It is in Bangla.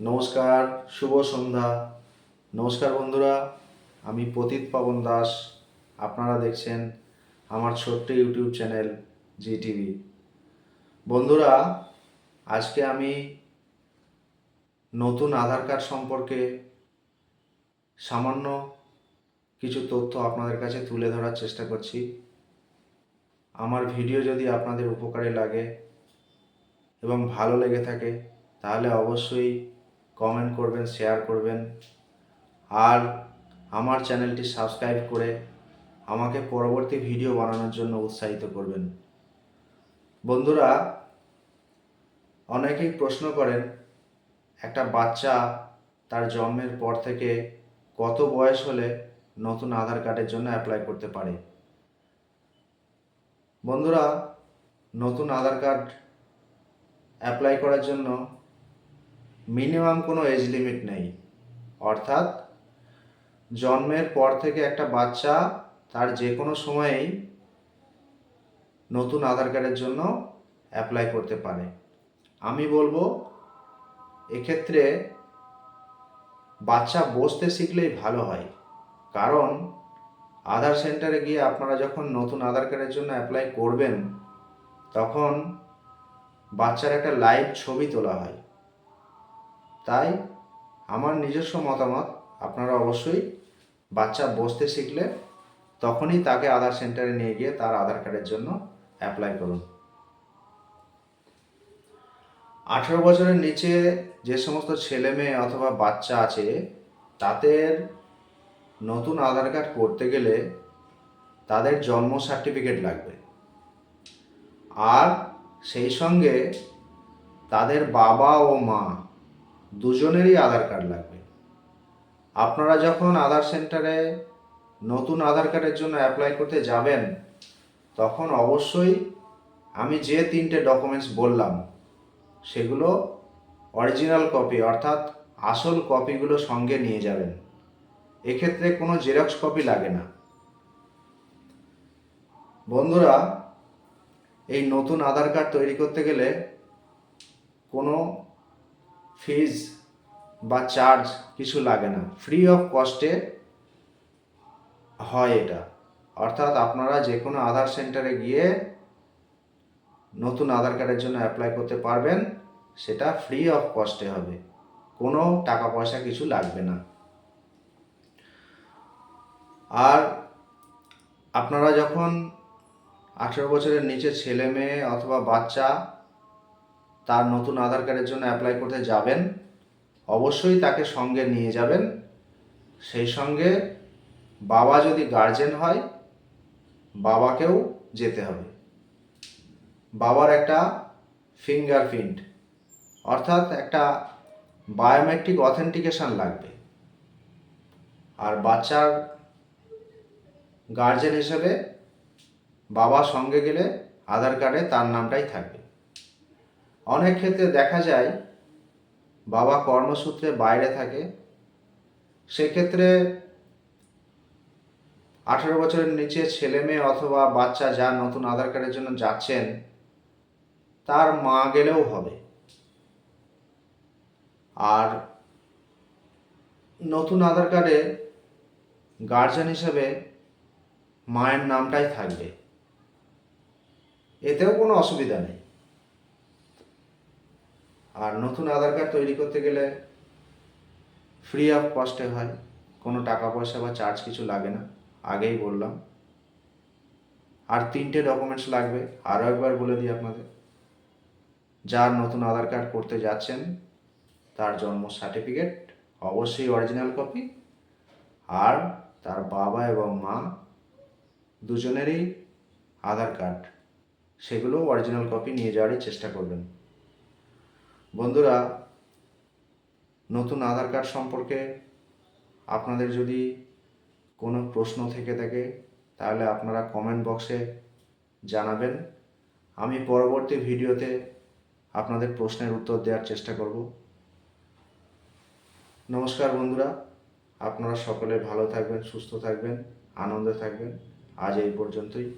নমস্কার, শুভ সন্ধ্যা। নমস্কার বন্ধুরা, আমি পতিত পাবন দাস। আপনারা দেখছেন আমার ছোট্ট ইউটিউব চ্যানেল জিটিভি। বন্ধুরা, আজকে আমি নতুন আধার কার্ড সম্পর্কে সামান্য কিছু তথ্য আপনাদের কাছে তুলে ধরার চেষ্টা করছি। আমার ভিডিও যদি আপনাদের উপকারে লাগে এবং ভালো লেগে থাকে তাহলে অবশ্যই কমেন্ট করবেন, শেয়ার করবেন আর আমার চ্যানেলটি সাবস্ক্রাইব করে আমাকে পরবর্তী ভিডিও বানানোর জন্য উৎসাহিত করবেন। বন্ধুরা, অনেকেই প্রশ্ন করেন একটা বাচ্চা তার জন্মের পর থেকে কত বয়স হলে নতুন আধার কার্ডের জন্য অ্যাপ্লাই করতে পারে। বন্ধুরা, নতুন আধার কার্ড অ্যাপ্লাই করার জন্য মিনিমাম কোনো এজ লিমিট নেই। অর্থাৎ জন্মের পর থেকে একটা বাচ্চা তার যে কোনো সময়েই নতুন আধার কার্ডের জন্য অ্যাপ্লাই করতে পারে। আমি বলবো এক্ষেত্রে বাচ্চা বসতে শিখলেই ভালো হয়। কারণ আধার সেন্টারে গিয়ে আপনারা যখন নতুন আধার কার্ডের জন্য অ্যাপ্লাই করবেন তখন বাচ্চার একটা লাইভ ছবি তোলা হয়। তাই আমার নিজস্ব মতামত, আপনারা অবশ্যই বাচ্চা বসতে শিখলে তখনই তাকে আধার সেন্টারে নিয়ে গিয়ে তার আধার কার্ডের জন্য অ্যাপ্লাই করুন। 18 বছরের নিচে যে সমস্ত ছেলে মেয়ে অথবা বাচ্চা আছে তাদের নতুন আধার কার্ড করতে গেলে তাদের জন্ম সার্টিফিকেট লাগবে, আর সেই সঙ্গে তাদের বাবা ও মা দুজনেরই আধার কার্ড লাগবে। আপনারা যখন আধার সেন্টারে নতুন আধার কার্ডের জন্য অ্যাপ্লাই করতে যাবেন তখন অবশ্যই আমি যে 3টে ডকুমেন্টস বললাম সেগুলো অরিজিনাল কপি অর্থাৎ আসল কপিগুলো সঙ্গে নিয়ে যাবেন। এক্ষেত্রে কোনো জেরক্স কপি লাগে না। বন্ধুরা, এই নতুন আধার কার্ড তৈরি করতে গেলে কোনো ফিজ বা চার্জ কিছু লাগে না, ফ্রি অফ কস্টে হয় এটা। অর্থাৎ আপনারা যে কোনো আধার সেন্টারে গিয়ে নতুন আধার কার্ডের জন্য অ্যাপ্লাই করতে পারবেন, সেটা ফ্রি অফ কস্টে হবে, কোনো টাকা পয়সা কিছু লাগবে না। আর আপনারা যখন 18 বছরের নিচে ছেলে মেয়ে অথবা বাচ্চা তার নতুন আধার কার্ডের জন্য অ্যাপ্লাই করতে যাবেন অবশ্যই তাকে সঙ্গে নিয়ে যাবেন। সেই সঙ্গে বাবা যদি গার্জেন হয় বাবাকেও যেতে হবে। বাবার একটা ফিঙ্গারপ্রিন্ট অর্থাৎ একটা বায়োমেট্রিক অথেন্টিকেশন লাগবে। আর বাচ্চার গার্জেন হিসেবে বাবা সঙ্গে গেলে আধার কার্ডে তার নামটাই থাকবে। অনেক ক্ষেত্রে দেখা যায় বাবা কর্মসূত্রে বাইরে থাকে, সেক্ষেত্রে 18 বছরের নিচে ছেলে মেয়ে অথবা বাচ্চা যার নতুন আধার কার্ডের জন্য যাচ্ছেন তার মা গেলেও হবে। আর নতুন আধার কার্ডে গার্জেন হিসেবে মায়ের নামটাই থাকবে, এতেও কোনো অসুবিধা নেই। আর নতুন আধার কার্ড তৈরি করতে গেলে ফ্রি অফ কস্টে হয়, কোনো টাকা পয়সা বা চার্জ কিছু লাগে না, আগেই বললাম। আর 3টে ডকুমেন্টস লাগবে, আরও একবার বলে দিই আপনাদের। যার নতুন আধার কার্ড করতে যাচ্ছেন তার জন্ম সার্টিফিকেট অবশ্যই অরিজিনাল কপি, আর তার বাবা এবং মা দুজনেরই আধার কার্ড সেগুলো অরিজিনাল কপি নিয়ে যাওয়ারই চেষ্টা করবেন। বন্ধুরা, নতুন আধার কার্ড সম্পর্কে আপনাদের যদি কোনো প্রশ্ন থেকে থাকে তাহলে আপনারা কমেন্ট বক্সে জানাবেন। আমি পরবর্তী ভিডিওতে আপনাদের প্রশ্নের উত্তর দেওয়ার চেষ্টা করব। নমস্কার বন্ধুরা, আপনারা সকলে ভালো থাকবেন, সুস্থ থাকবেন, আনন্দে থাকবেন। আজ এই পর্যন্তই।